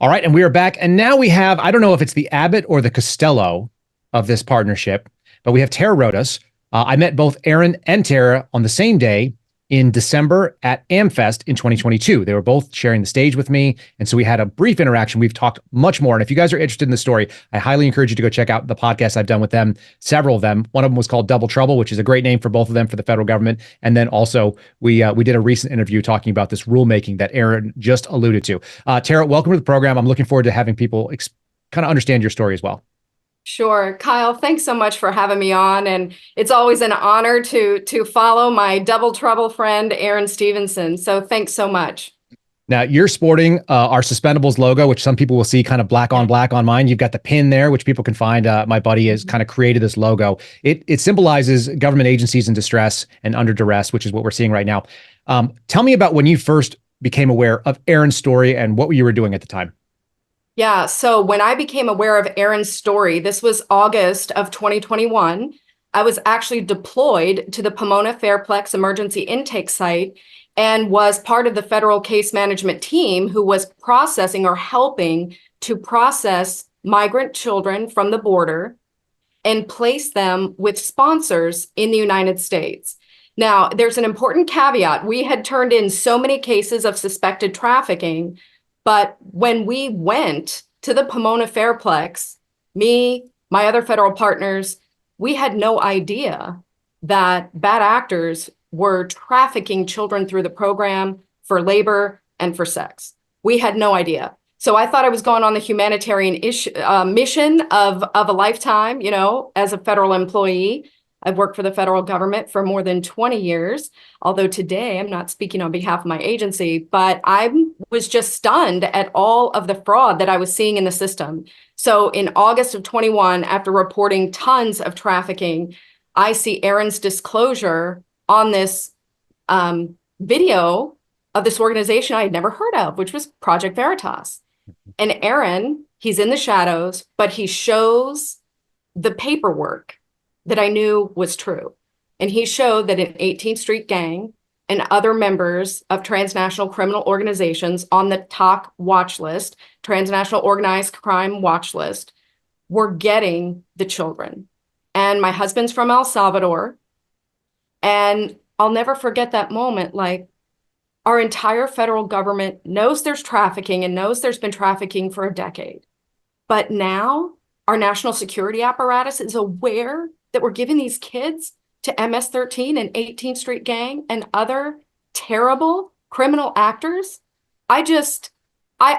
All right, and we are back. And now we have, I don't know if it's the Abbott or the Costello of this partnership, but we have Tara Rodas. I met both Aaron and Tara on the same day in December at AmFest in 2022. They were both sharing the stage with me. And so we had a brief interaction. We've talked much more. And if you guys are interested in the story, I highly encourage you to go check out the podcast I've done with them, several of them. One of them was called Double Trouble, which is a great name for both of them for the federal government. And then also we did a recent interview talking about this rulemaking that Aaron just alluded to. Tara, welcome to the program. I'm looking forward to having people kind of understand your story as well. Sure. Kyle, thanks so much for having me on. And it's always an honor to follow my Double Trouble friend, Aaron Stevenson. So thanks so much. Now, you're sporting our Suspendables logo, which some people will see kind of black on mine. You've got the pin there, which people can find. My buddy has kind of created this logo. It symbolizes government agencies in distress and under duress, which is what we're seeing right now. Tell me about when you first became aware of Aaron's story and what you were doing at the time. Yeah, so when I became aware of Aaron's story, this was August of 2021. I was actually deployed to the Pomona Fairplex emergency intake site and was part of the federal case management team who was processing or helping to process migrant children from the border and place them with sponsors in the United States. Now, there's an important caveat. We had turned in so many cases of suspected trafficking, but when we went to the Pomona Fairplex, me, my other federal partners, we had no idea that bad actors were trafficking children through the program for labor and for sex. We had no idea. So I thought I was going on the humanitarian mission of a lifetime, as a federal employee. I've worked for the federal government for more than 20 years, although today I'm not speaking on behalf of my agency, but I was just stunned at all of the fraud that I was seeing in the system. So in August of 21, after reporting tons of trafficking, I see Aaron's disclosure on this video of this organization I had never heard of, which was Project Veritas. And Aaron, he's in the shadows, but he shows the paperwork that I knew was true. And he showed that an 18th Street gang and other members of transnational criminal organizations on the TOC watch list, transnational organized crime watch list, were getting the children. And my husband's from El Salvador. And I'll never forget that moment. Like, our entire federal government knows there's trafficking and knows there's been trafficking for a decade. But now our national security apparatus is aware that we're giving these kids to MS-13 and 18th Street gang and other terrible criminal actors. I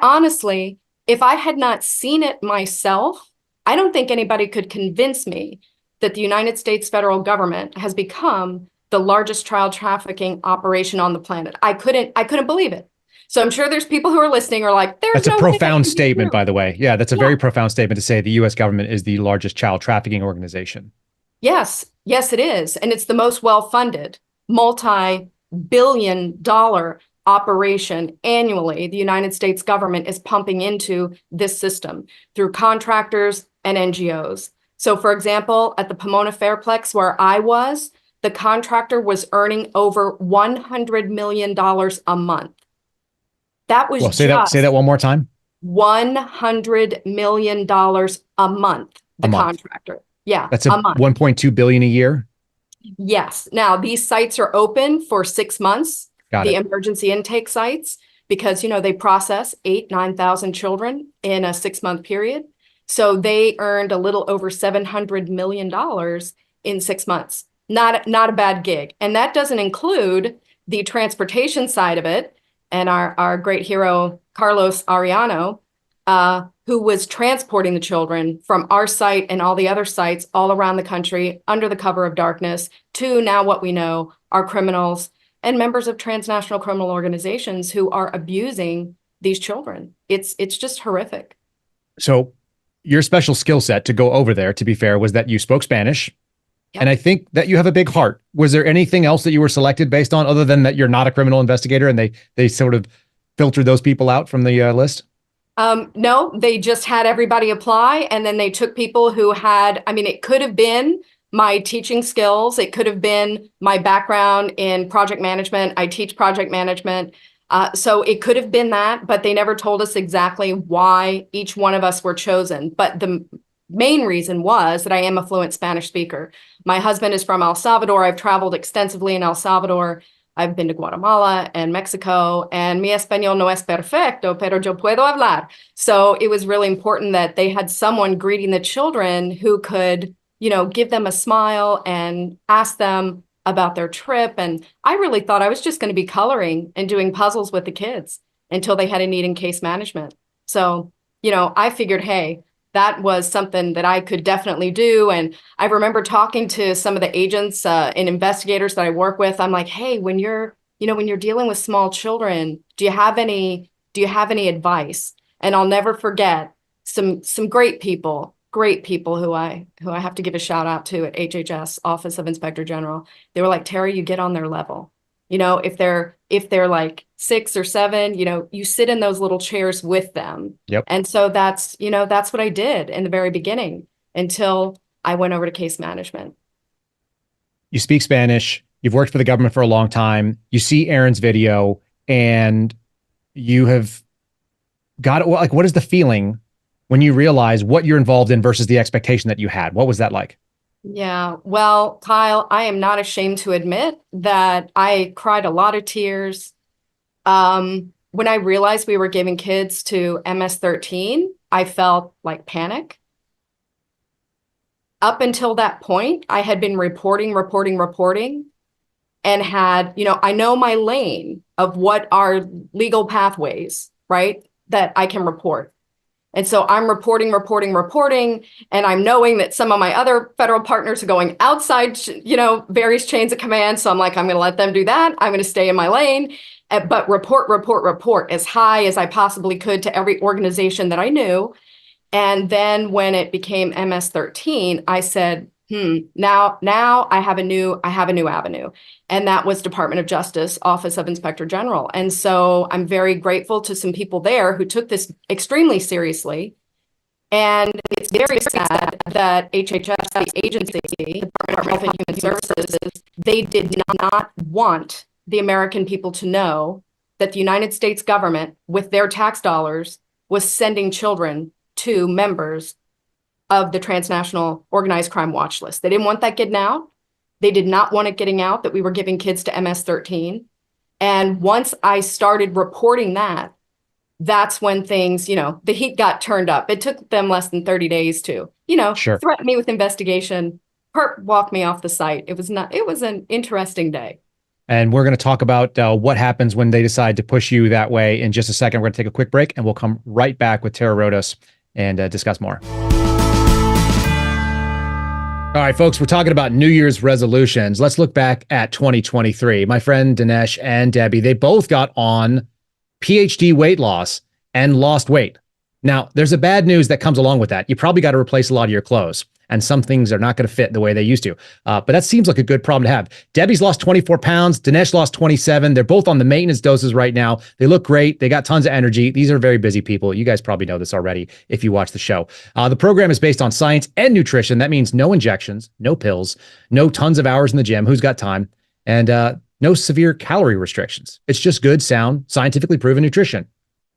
honestly, if I had not seen it myself, I don't think anybody could convince me that the United States federal government has become the largest child trafficking operation on the planet. I couldn't believe it. So I'm sure there's people who are listening are like, that's a profound statement, by the way. Yeah, that's a very profound statement to say the U.S. government is the largest child trafficking organization. Yes, it is. And it's the most well-funded, multi-billion-dollar operation annually the United States government is pumping into this system through contractors and NGOs. So, for example, at the Pomona Fairplex where I was, the contractor was earning over $100 million a month. That was say that one more time. $100 million a month, the contractor. Yeah, that's a 1.2 billion a year. Yes. Now, these sites are open for 6 months, the emergency intake sites, because, they process 9,000 children in a 6-month period. So they earned a little over $700 million in 6 months. Not a bad gig. And that doesn't include the transportation side of it. And our great hero, Carlos Ariano, who was transporting the children from our site and all the other sites all around the country under the cover of darkness to now what we know are criminals and members of transnational criminal organizations who are abusing these children. It's just horrific. So your special skill set, to go over there, to be fair, was that you spoke Spanish. Yep. And I think that you have a big heart. Was there anything else that you were selected based on other than that you're not a criminal investigator and they sort of filtered those people out from the list? No, they just had everybody apply, and then they took people who had, it could have been my teaching skills. It could have been my background in project management. I teach project management. So it could have been that, but they never told us exactly why each one of us were chosen. But the main reason was that I am a fluent Spanish speaker. My husband is from El Salvador. I've traveled extensively in El Salvador. I've been to Guatemala and Mexico, and mi español no es perfecto, pero yo puedo hablar. So it was really important that they had someone greeting the children who could, give them a smile and ask them about their trip. And I really thought I was just going to be coloring and doing puzzles with the kids until they had a need in case management. So, I figured, hey, that was something that I could definitely do. And I remember talking to some of the agents and investigators that I work with. I'm like, hey, when you're dealing with small children, do you have any advice? And I'll never forget some great people who I have to give a shout out to at HHS Office of Inspector General. They were like, Tara, you get on their level. If they're like 6 or 7, you sit in those little chairs with them. Yep. And so that's what I did in the very beginning until I went over to case management. You speak Spanish. You've worked for the government for a long time. You see Aaron's video and you have got it. Like, what is the feeling when you realize what you're involved in versus the expectation that you had? What was that like? Yeah, well, Kyle, I am not ashamed to admit that I cried a lot of tears. When I realized we were giving kids to MS-13, I felt like panic. Up until that point, I had been reporting, and had, I know my lane of what are legal pathways, right, that I can report. And so I'm reporting, and I'm knowing that some of my other federal partners are going outside, various chains of command. So I'm like, I'm going to let them do that. I'm going to stay in my lane, but report as high as I possibly could to every organization that I knew. And then when it became MS-13, I said, now I have a new avenue. And that was Department of Justice, Office of Inspector General. And so I'm very grateful to some people there who took this extremely seriously. And it's very sad that HHS, the agency, Department of Health and Human Services, they did not want the American people to know that the United States government, with their tax dollars, was sending children to members of the transnational organized crime watch list. They didn't want that getting out. They did not want it getting out that we were giving kids to MS-13. And once I started reporting that, that's when things, the heat got turned up. It took them less than 30 days to, Sure. threaten me with investigation, walk me off the site. It was an interesting day. And we're going to talk about what happens when they decide to push you that way in just a second. We're going to take a quick break and we'll come right back with Tara Rodas and discuss more. All right, folks, we're talking about New Year's resolutions. Let's look back at 2023. My friend Dinesh and Debbie, they both got on PhD weight loss and lost weight. Now, there's a bad news that comes along with that. You probably got to replace a lot of your clothes, and some things are not going to fit the way they used to. But that seems like a good problem to have. Debbie's lost 24 pounds. Dinesh lost 27. They're both on the maintenance doses right now. They look great. They got tons of energy. These are very busy people. You guys probably know this already if you watch the show. The program is based on science and nutrition. That means no injections, no pills, no tons of hours in the gym. Who's got time? And no severe calorie restrictions. It's just good, sound, scientifically proven nutrition.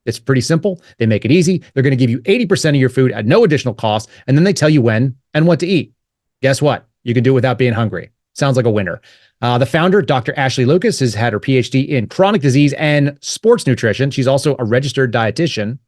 It's pretty simple. They make it easy. They're going to give you 80% of your food at no additional cost, and then they tell you when and what to eat. Guess what? You can do it without being hungry. Sounds like a winner. The founder, Dr. Ashley Lucas, has had her PhD in chronic disease and sports nutrition. She's also a registered dietitian,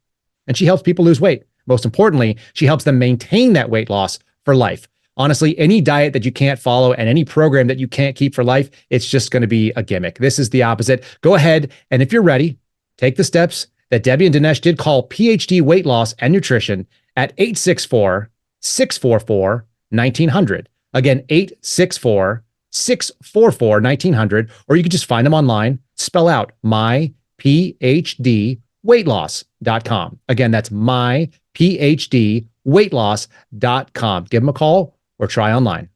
and she helps people lose weight. Most importantly, she helps them maintain that weight loss for life. Honestly, any diet that you can't follow and any program that you can't keep for life, it's just going to be a gimmick. This is the opposite. Go ahead, and if you're ready, take the steps that Debbie and Dinesh did. Call PhD Weight Loss and Nutrition at 864-644-1900. Again, 864-644-1900, or you can just find them online. Spell out myphdweightloss.com. Again, that's myphdweightloss.com. Give them a call or try online.